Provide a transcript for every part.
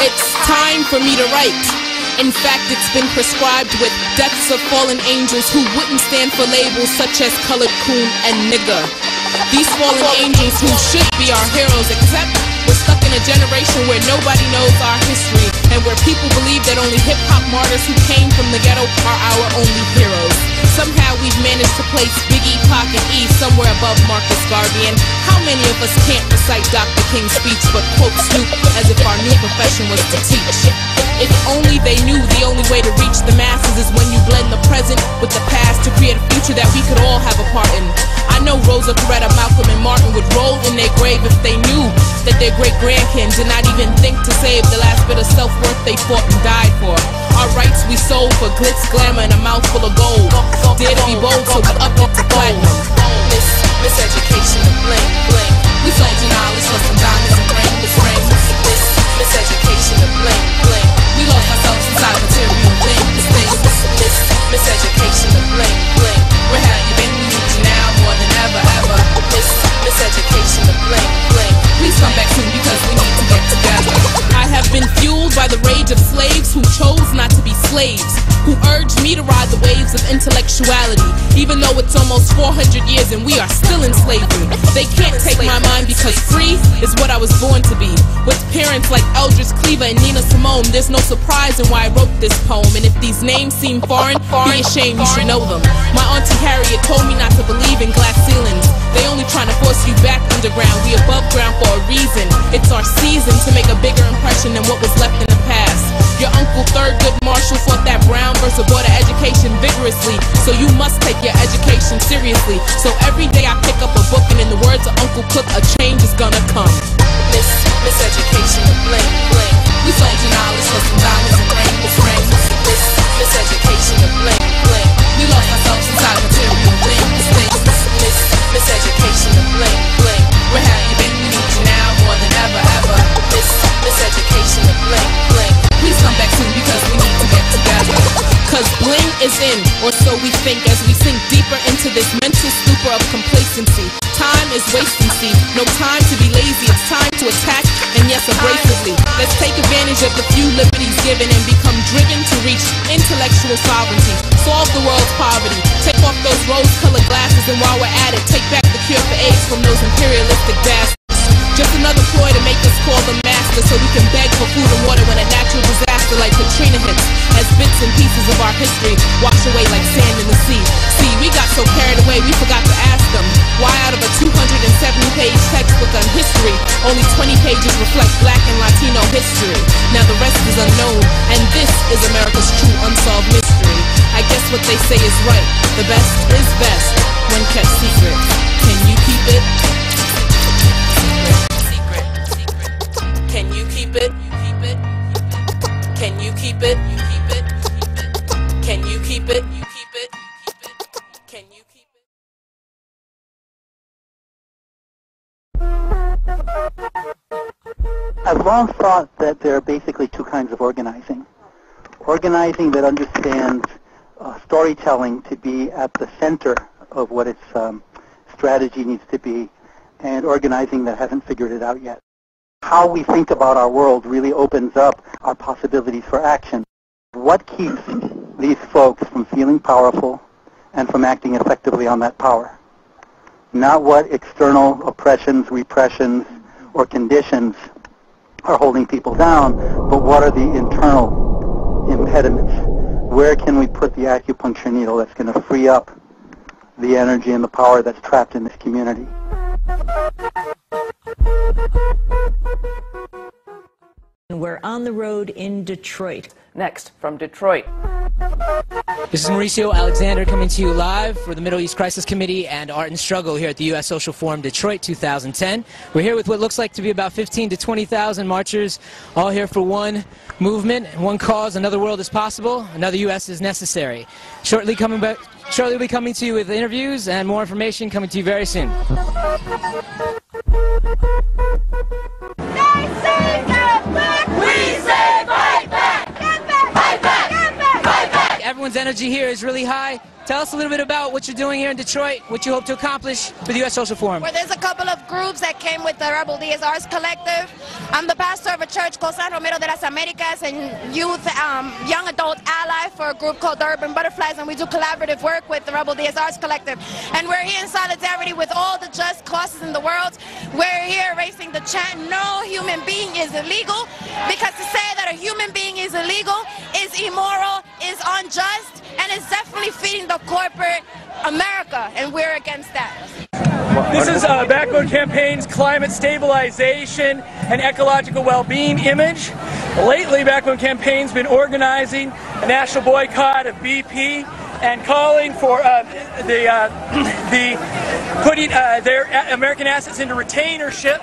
It's time for me to write. In fact, it's been prescribed with deaths of fallen angels who wouldn't stand for labels such as colored, coon, and nigger. These fallen angels who should be our heroes, except we're stuck in a generation where nobody knows our history, and where people believe that only hip-hop martyrs who came from the ghetto are our only heroes. Somehow we've managed to place Biggie, Pac, and E somewhere above Marcus Garvey, and how many of us can't recite Dr. King's speech but quote Snoop as if our new profession was to teach? If only they knew the only way to reach the masses is when you blend the present with the past to create a future that we could all have a part in. I know Rosa, Coretta, Malcolm, and Martin would roll in their grave if they knew that their great-grandkin did not even think to save the last bit of self-worth they fought and died for. Our rights we sold for glitz, glamour, and a mouthful of gold. Dare to be bold, so we up it to platinum. Miseducation and bling, bling. We sold you knowledge for some diamonds and rings. Miseducation and bling, bling. We lost ourselves inside material things. Miseducation and bling, bling. Where have you been? We need you now more than ever, ever. Miseducation and bling, bling. Please come back soon because we need to get together. I have been fueled by the rage of slaves who chose not to be slaves, who urged me to ride the waves of intellectuality, even though it's almost 400 years and we are still in slavery. They can't take my mind because free is what I was born to be. With parents like Eldridge Cleaver and Nina Simone, there's no surprise in why I wrote this poem. And if these names seem foreign, be ashamed, you should know them. My auntie Harriet told me not to believe in glass ceilings. They only trying to force you back underground. We above ground for a reason. It's our season to make a bigger impression than what was left in the past. Your Uncle Thurgood Marshall fought that Brown versus Board of Education vigorously, so you must take your education seriously. So every day I pick up a book, and in the words of Uncle Cook, a change is gonna come. Miseducation and bling, bling. We sold you knowledge for some diamonds and rings. Miseducation and bling, bling. We lost ourselves inside material things. Miseducation and bling, bling. Where have you been? We need you now more than ever, ever. Miseducation and bling, bling. Please come back soon because we need to get together. Cause bling is in, or so we think, as we sink deeper into this mental stupor of complacency. Time is wastency, no time to be lazy, it's time to attack, and yes, abrasively. Let's take advantage of the few liberties given and become driven to reach intellectual sovereignty. Solve the world's poverty, take off those rose-colored glasses, and while we're at it, take back the cure for AIDS from those imperialistic bastards. Just another ploy to make us call them master, so we can beg for food and water when a natural disaster like Katrina hits, as bits and pieces of our history wash away like sand in the sea. See, we got so carried away we forgot to ask them why out of a 270-page textbook on history, only 20 pages reflect Black and Latino history. Now the rest is unknown, and this is America's true unsolved mystery. I guess what they say is right, the best is best when kept secret. Can you keep it? Can you keep it? Can you keep it? Can you keep it? Can you keep it? I've long thought that there are basically two kinds of organizing. Organizing that understands storytelling to be at the center of what its strategy needs to be, and organizing that hasn't figured it out yet. How we think about our world really opens up our possibilities for action. What keeps these folks from feeling powerful and from acting effectively on that power? Not what external oppressions, repressions, or conditions are holding people down, but what are the internal impediments? Where can we put the acupuncture needle that's going to free up the energy and the power that's trapped in this community? We're on the road in Detroit. Next, from Detroit. This is Mauricio Alexander coming to you live for the Middle East Crisis Committee and Art and Struggle here at the U.S. Social Forum Detroit 2010. We're here with what looks like to be about 15 to 20,000 marchers, all here for one movement, one cause. Another world is possible. Another U.S. is necessary. Shortly we'll be coming to you with interviews and more information coming to you very soon. Everyone's energy here is really high. Tell us a little bit about what you're doing here in Detroit, what you hope to accomplish with the U.S. Social Forum. Well, there's a couple of groups that came with the Rebel Diaz Arts Collective. I'm the pastor of a church called San Romero de las Americas and youth, young adult ally for a group called the Urban Butterflies, and we do collaborative work with the Rebel Diaz Arts Collective. And we're here in solidarity with all the just causes in the world. We're here raising the chant, no human being is illegal, because to say that a human being is illegal is immoral, is unjust, and is definitely feeding the corporate America, and we're against that. This is Backbone Campaign's climate stabilization and ecological well-being image. Lately, Backbone Campaign's been organizing a national boycott of BP and calling for putting their American assets into retainership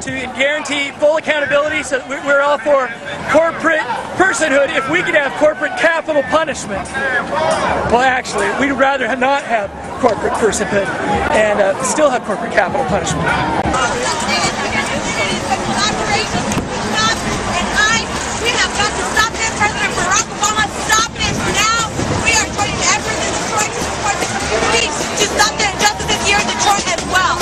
to guarantee full accountability. So we're all for corporate personhood if we could have corporate capital punishment. Well, actually, we'd rather not have corporate personhood and still have corporate capital punishment. We have got to stop this. President Barack Obama, stop this now. We are joining everyone in Detroit to support the community to stop the injustices here in Detroit as well.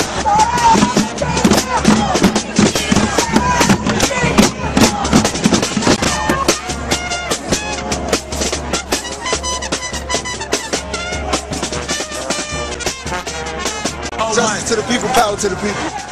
Justice to the people, power to the people.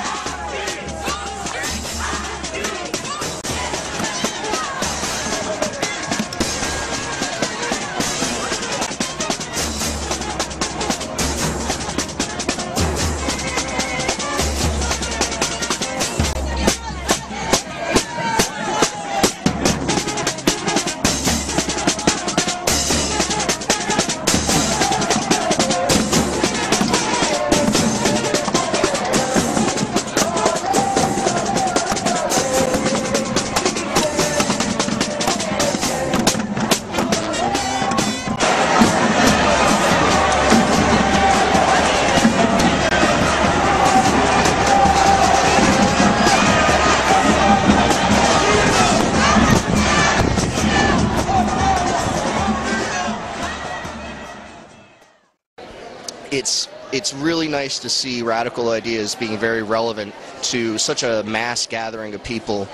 It's really nice to see radical ideas being very relevant to such a mass gathering of people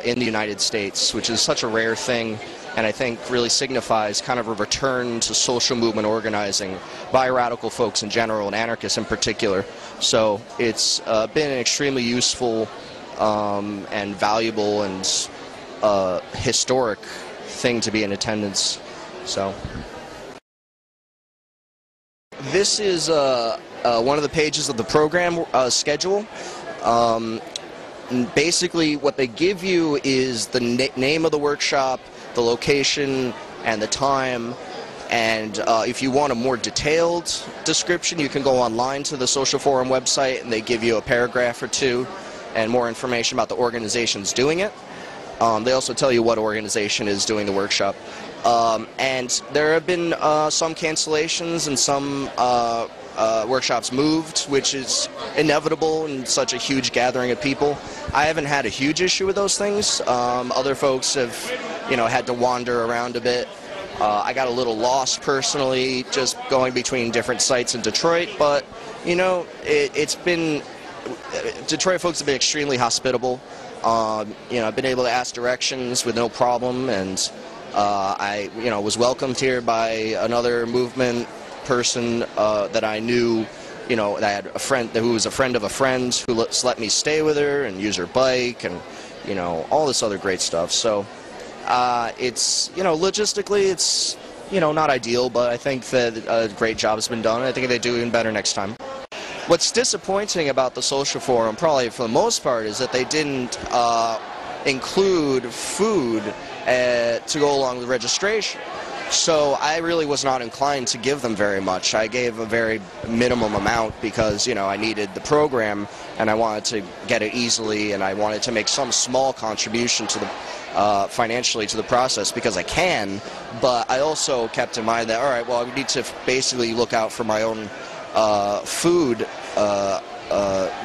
in the United States, which is such a rare thing, and I think really signifies kind of a return to social movement organizing by radical folks in general and anarchists in particular. So it's been an extremely useful and valuable and historic thing to be in attendance. So. This is one of the pages of the program schedule. Basically, what they give you is the name of the workshop, the location, and the time. And if you want a more detailed description, you can go online to the Social Forum website, and they give you a paragraph or two and more information about the organizations doing it. They also tell you what organization is doing the workshop. And there have been some cancellations and some workshops moved, which is inevitable in such a huge gathering of people. I haven't had a huge issue with those things. Other folks have, had to wander around a bit. I got a little lost personally, just going between different sites in Detroit, but, it's been, Detroit folks have been extremely hospitable. I've been able to ask directions with no problem, and I, was welcomed here by another movement person that I knew, that I had a friend who was a friend of a friend who let me stay with her and use her bike and, all this other great stuff. So it's, logistically it's, not ideal, but I think that a great job has been done. I think they do even better next time. What's disappointing about the Social Forum, probably for the most part, is that they didn't include food to go along with registration. So I really was not inclined to give them very much. I gave a very minimum amount because, I needed the program and I wanted to get it easily, and I wanted to make some small contribution to the financially to the process because I can, but I also kept in mind that, all right, well, I need to basically look out for my own food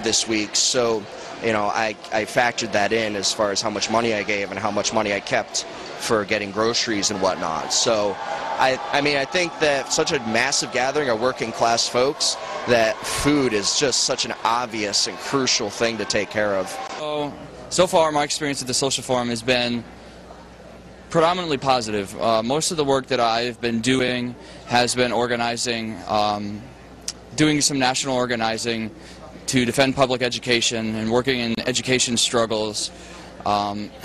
this week. So you know, I factored that in as far as how much money I gave and how much money I kept for getting groceries and whatnot. So I mean, I think that such a massive gathering of working class folks, that food is just such an obvious and crucial thing to take care of. So far my experience at the Social Forum has been predominantly positive. Most of the work that I've been doing has been organizing, doing some national organizing to defend public education and working in education struggles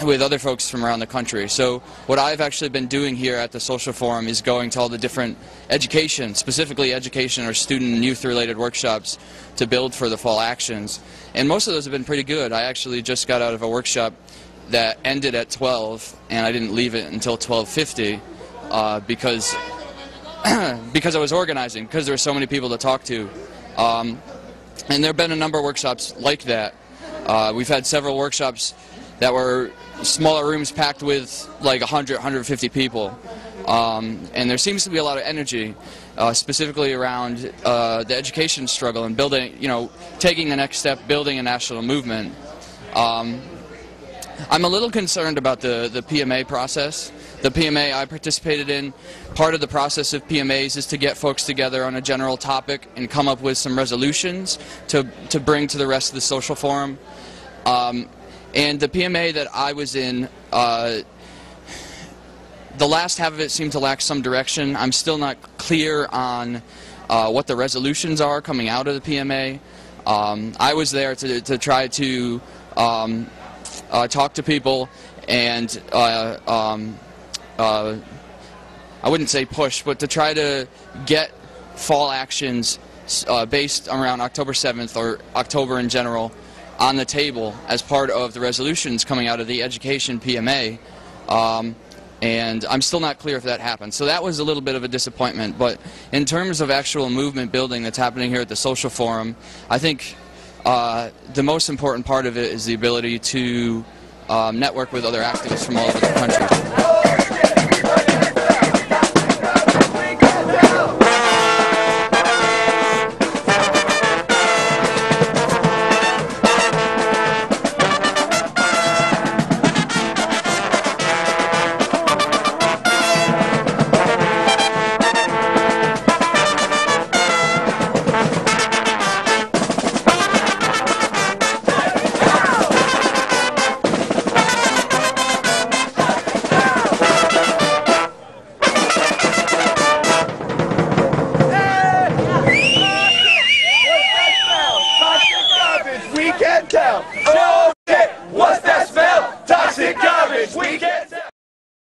with other folks from around the country. So what I've actually been doing here at the Social Forum is going to all the different education, specifically education or student and youth related workshops to build for the fall actions. And most of those have been pretty good. I actually just got out of a workshop that ended at 12 and I didn't leave it until 12:50 because I was organizing, because there were so many people to talk to. And there have been a number of workshops like that. We've had several workshops that were smaller rooms packed with like 100, 150 people. And there seems to be a lot of energy, specifically around the education struggle and building, you know, taking the next step, building a national movement. I'm a little concerned about the PMA process. The PMA I participated in, part of the process of PMAs is to get folks together on a general topic and come up with some resolutions to bring to the rest of the Social Forum. And the PMA that I was in, the last half of it seemed to lack some direction. I'm still not clear on what the resolutions are coming out of the PMA. I was there to try to talk to people and I wouldn't say push, but to try to get fall actions based around October 7th or October in general on the table as part of the resolutions coming out of the education PMA. And I'm still not clear if that happened. So that was a little bit of a disappointment. But in terms of actual movement building that's happening here at the Social Forum, I think the most important part of it is the ability to network with other activists from all over the country.